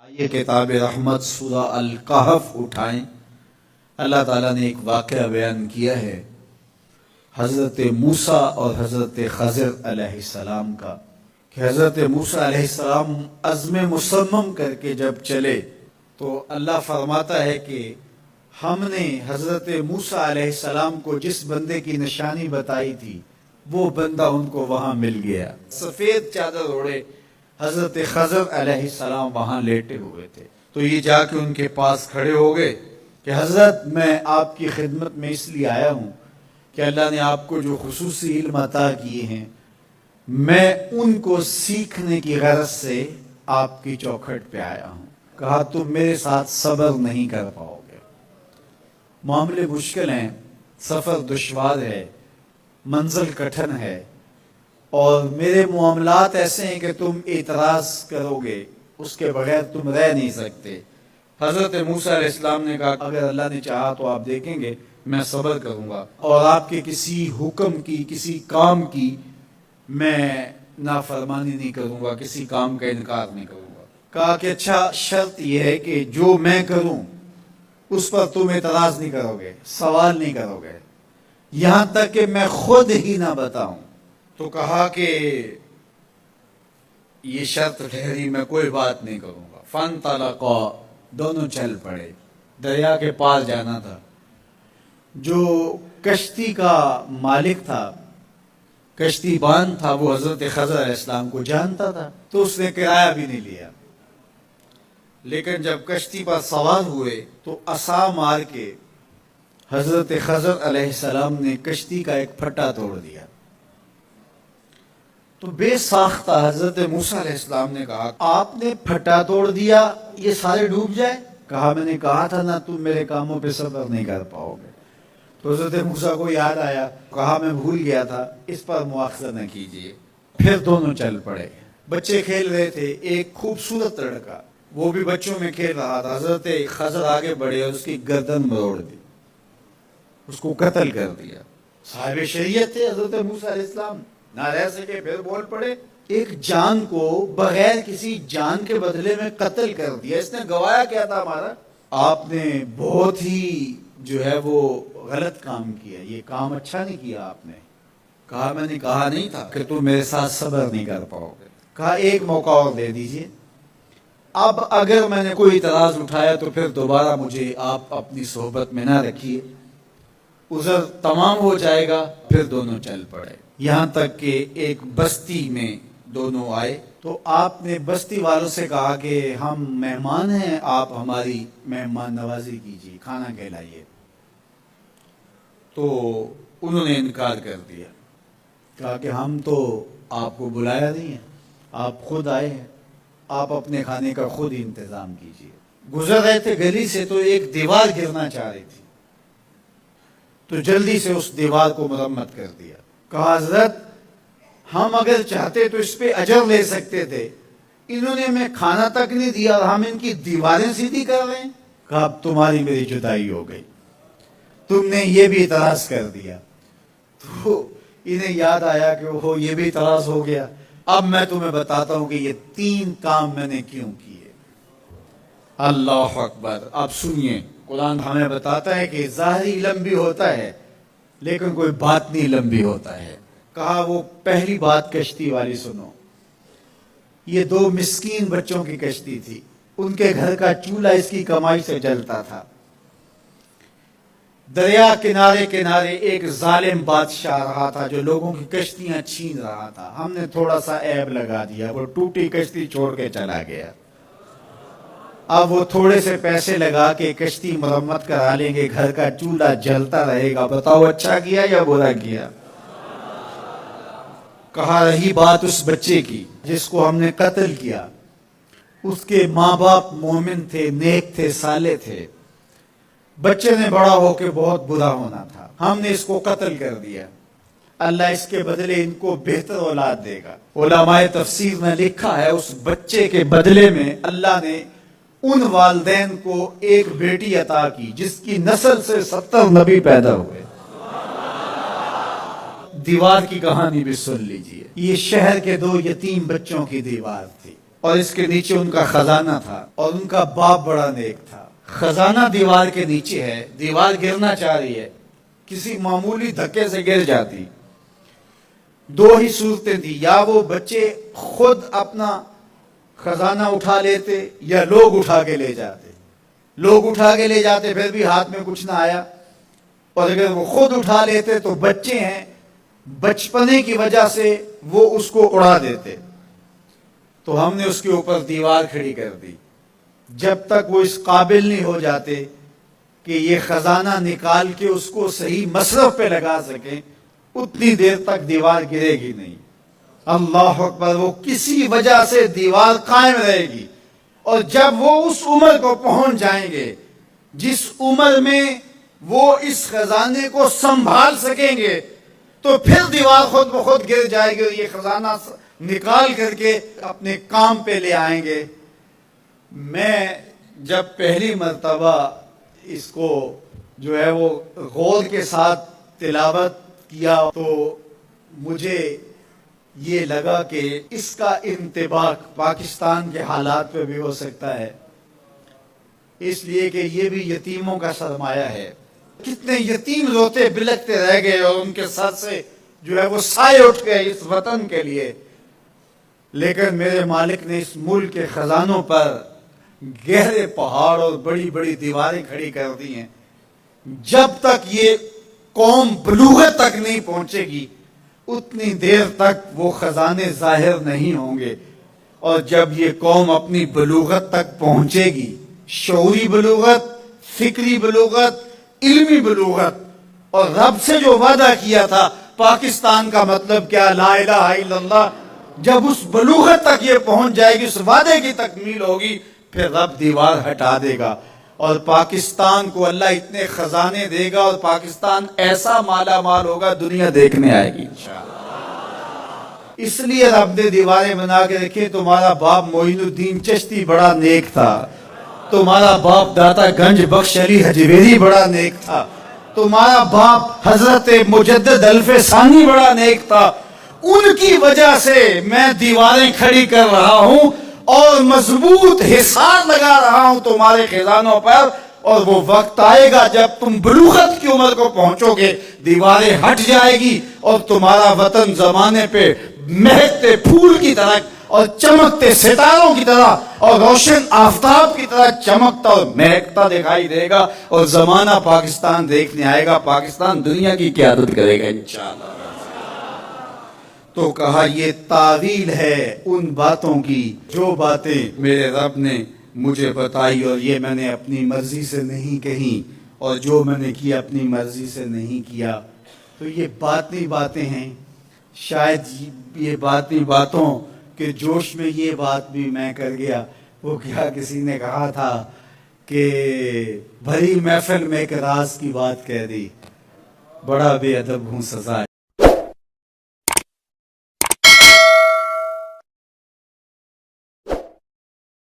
یہ کتاب رحمت سورہ الکہف اٹھائیں۔ اللہ تعالیٰ نے ایک واقعہ بیان کیا ہے حضرت موسیٰ اور حضرت خضر علیہ السلام کا، کہ حضرت موسیٰ علیہ السلام عزم مصمم کر کے جب چلے تو اللہ فرماتا ہے کہ ہم نے حضرت موسیٰ علیہ السلام کو جس بندے کی نشانی بتائی تھی وہ بندہ ان کو وہاں مل گیا۔ سفید چادر اوڑے حضرت خضر علیہ السلام وہاں لیٹے ہوئے تھے، تو یہ جا کے ان کے پاس کھڑے ہو گئے کہ حضرت میں آپ کی خدمت میں اس لیے آیا ہوں کہ اللہ نے آپ کو جو خصوصی علم عطا کیے ہیں میں ان کو سیکھنے کی غرض سے آپ کی چوکھٹ پہ آیا ہوں۔ کہا تم میرے ساتھ صبر نہیں کر پاؤ گے، معاملے مشکل ہیں، سفر دشوار ہے، منزل کٹھن ہے، اور میرے معاملات ایسے ہیں کہ تم اعتراض کرو گے، اس کے بغیر تم رہ نہیں سکتے۔ حضرت موسیٰ علیہ السلام نے کہا اگر اللہ نے چاہا تو آپ دیکھیں گے میں صبر کروں گا اور آپ کے کسی حکم کی، کسی کام کی میں نافرمانی نہیں کروں گا، کسی کام کا انکار نہیں کروں گا۔ کہا کہ اچھا شرط یہ ہے کہ جو میں کروں اس پر تم اعتراض نہیں کرو گے، سوال نہیں کرو گے، یہاں تک کہ میں خود ہی نہ بتاؤں۔ تو کہا کہ یہ شرط ٹھہری، میں کوئی بات نہیں کروں گا۔ فانطلقا، دونوں چل پڑے، دریا کے پار جانا تھا۔ جو کشتی کا مالک تھا، کشتی بان تھا، وہ حضرت خضر علیہ السلام کو جانتا تھا، تو اس نے کرایہ بھی نہیں لیا، لیکن جب کشتی پر سوار ہوئے تو عصا مار کے حضرت خضر علیہ السلام نے کشتی کا ایک پھٹا توڑ دیا۔ تو بے ساختہ حضرت موسیٰ علیہ السلام نے کہا آپ نے پھٹا توڑ دیا، یہ سارے ڈوب جائے؟ کہا میں نے کہا تھا نا تم میرے کاموں پہ صبر نہیں کر پاؤ گے۔ تو حضرت موسیٰ کو یاد آیا، کہا میں بھول گیا تھا، اس پر مواخذہ نہ کیجیے۔ پھر دونوں چل پڑے۔ بچے کھیل رہے تھے، ایک خوبصورت لڑکا وہ بھی بچوں میں کھیل رہا تھا۔ حضرت خضر آگے بڑھے اور اس کی گردن مروڑ دی، اس کو قتل کر دیا۔ صاحب شریعت تھے حضرت موسیٰ علیہ السلام، نہ رہ سکے، پھر بول پڑے ایک جان کو بغیر کسی جان کے بدلے میں قتل کر دیا۔ اس نے گوایا کیا تھا ہمارا؟ آپ نے بہت ہی جو ہے وہ غلط کام کیا، یہ کام اچھا نہیں کیا آپ نے۔ کہا میں نے کہا نہیں تھا کہ تم میرے ساتھ صبر نہیں کر پاؤ گے۔ کہا ایک موقع اور دے دیجئے، اب اگر میں نے کوئی اعتراض اٹھایا تو پھر دوبارہ مجھے آپ اپنی صحبت میں نہ رکھیے، عذر تمام ہو جائے گا۔ پھر دونوں چل پڑے، یہاں تک کہ ایک بستی میں دونوں آئے۔ تو آپ نے بستی والوں سے کہا کہ ہم مہمان ہیں، آپ ہماری مہمان نوازی کیجیے، کھانا کھلائیے۔ تو انہوں نے انکار کر دیا، کہا کہ ہم تو آپ کو بلایا نہیں ہے، آپ خود آئے ہیں، آپ اپنے کھانے کا خود انتظام کیجیے۔ گزر رہے تھے گلی سے تو ایک دیوار گرنا چاہ رہی تھی، تو جلدی سے اس دیوار کو مرمت کر دیا۔ کہا حضرت ہم اگر چاہتے تو اس پہ اجر لے سکتے تھے، انہوں نے ہمیں کھانا تک نہیں دیا اور ہم ان کی دیواریں سیدھی کر رہے ہیں۔ کہا اب تمہاری میری جدائی ہو گئی، تم نے یہ بھی اعتراض کر دیا۔ تو انہیں یاد آیا کہ وہ یہ بھی اعتراض ہو گیا۔ اب میں تمہیں بتاتا ہوں کہ یہ 3 کام میں نے کیوں کیے۔ اللہ اکبر۔ اب سنیے، قرآن ہمیں بتاتا ہے کہ ظاہری علم بھی ہوتا ہے لیکن کوئی باطنی علم بھی ہوتا ہے۔ کہا وہ پہلی بات کشتی والی سنو، یہ 2 مسکین بچوں کی کشتی تھی، ان کے گھر کا چولہا اس کی کمائی سے جلتا تھا۔ دریا کنارے کنارے ایک ظالم بادشاہ رہا تھا جو لوگوں کی کشتیاں چھین رہا تھا۔ ہم نے تھوڑا سا عیب لگا دیا، وہ ٹوٹی کشتی چھوڑ کے چلا گیا۔ اب وہ تھوڑے سے پیسے لگا کے کشتی مرمت کرا لیں گے، گھر کا چولہا جلتا رہے گا۔ بتاؤ اچھا کیا یا برا کیا؟ کہا رہی بات اس بچے کی جس کو ہم نے قتل کیا، اس کے ماں باپ مومن تھے، نیک تھے، صالح تھے، بچے نے بڑا ہو کے بہت برا ہونا تھا، ہم نے اس کو قتل کر دیا، اللہ اس کے بدلے ان کو بہتر اولاد دے گا۔ علماء تفسیر نے لکھا ہے اس بچے کے بدلے میں اللہ نے ان والدین کو ایک بیٹی عطا کی جس کی نسل سے 70 نبی پیدا ہوئے۔ دیوار کی کہانی بھی سن لیجئے، یہ شہر کے 2 یتیم بچوں کی دیوار تھی۔ اور اس کے نیچے ان کا خزانہ تھا، اور ان کا باپ بڑا نیک تھا۔ خزانہ دیوار کے نیچے ہے، دیوار گرنا چاہ رہی ہے، کسی معمولی دھکے سے گر جاتی۔ دو ہی صورتیں تھی، یا وہ بچے خود اپنا خزانہ اٹھا لیتے یا لوگ اٹھا کے لے جاتے۔ لوگ اٹھا کے لے جاتے پھر بھی ہاتھ میں کچھ نہ آیا، اور اگر وہ خود اٹھا لیتے تو بچے ہیں، بچپنے کی وجہ سے وہ اس کو اڑا دیتے۔ تو ہم نے اس کے اوپر دیوار کھڑی کر دی، جب تک وہ اس قابل نہیں ہو جاتے کہ یہ خزانہ نکال کے اس کو صحیح مصرف پہ لگا سکیں، اتنی دیر تک دیوار گرے گی نہیں۔ اللہ اکبر، وہ کسی وجہ سے دیوار قائم رہے گی، اور جب وہ اس عمر کو پہنچ جائیں گے جس عمر میں وہ اس خزانے کو سنبھال سکیں گے، تو پھر دیوار خود بخود گر جائے گی، اور یہ خزانہ نکال کر کے اپنے کام پہ لے آئیں گے۔ میں جب پہلی مرتبہ اس کو جو ہے وہ غور کے ساتھ تلاوت کیا تو مجھے یہ لگا کہ اس کا انطباق پاکستان کے حالات پہ بھی ہو سکتا ہے، اس لیے کہ یہ بھی یتیموں کا سرمایہ ہے۔ کتنے یتیم روتے بلکتے رہ گئے، اور ان کے سر سے جو ہے وہ سائے اٹھ گئے اس وطن کے لیے، لیکن میرے مالک نے اس ملک کے خزانوں پر گہرے پہاڑ اور بڑی بڑی دیواریں کھڑی کر دی ہیں۔ جب تک یہ قوم بلوغت تک نہیں پہنچے گی اتنی دیر تک وہ خزانے ظاہر نہیں ہوں گے، اور جب یہ قوم اپنی بلوغت تک پہنچے گی، شعوری بلوغت، فکری بلوغت، علمی بلوغت، اور رب سے جو وعدہ کیا تھا پاکستان کا مطلب کیا، لا الہ الا اللہ، جب اس بلوغت تک یہ پہنچ جائے گی، اس وعدے کی تکمیل ہوگی، پھر رب دیوار ہٹا دے گا، اور پاکستان کو اللہ اتنے خزانے دے گا، اور پاکستان ایسا مالا مال ہوگا دنیا دیکھنے آئے گی انشاءاللہ۔ اس لیے رب نے دیواریں بنا کے رکھے۔ تمہارا باپ معین الدین چشتی بڑا نیک تھا، تمہارا باپ داتا گنج بخش علی حجویری بڑا نیک تھا، تمہارا باپ حضرت مجدد الف ثانی بڑا نیک تھا۔ ان کی وجہ سے میں دیواریں کھڑی کر رہا ہوں اور مضبوط حصار لگا رہا ہوں تمہارے خزانوں پر، اور وہ وقت آئے گا جب تم بلوغت کی عمر کو پہنچو گے، دیواریں ہٹ جائے گی، اور تمہارا وطن زمانے پہ مہکتے پھول کی طرح اور چمکتے ستاروں کی طرح اور روشن آفتاب کی طرح چمکتا اور مہکتا دکھائی دے گا، اور زمانہ پاکستان دیکھنے آئے گا، پاکستان دنیا کی قیادت کرے گا انشاءاللہ۔ تو کہا یہ تعویل ہے ان باتوں کی جو باتیں میرے رب نے مجھے بتائی، اور یہ میں نے اپنی مرضی سے نہیں کہی، اور جو میں نے کیا اپنی مرضی سے نہیں کیا۔ تو یہ باطنی باتیں ہیں، شاید یہ باطنی باتوں کے جوش میں یہ بات بھی میں کر گیا۔ وہ کیا کسی نے کہا تھا کہ بھری محفل میں ایک راز کی بات کہہ دی، بڑا بے ادب ہوں سزا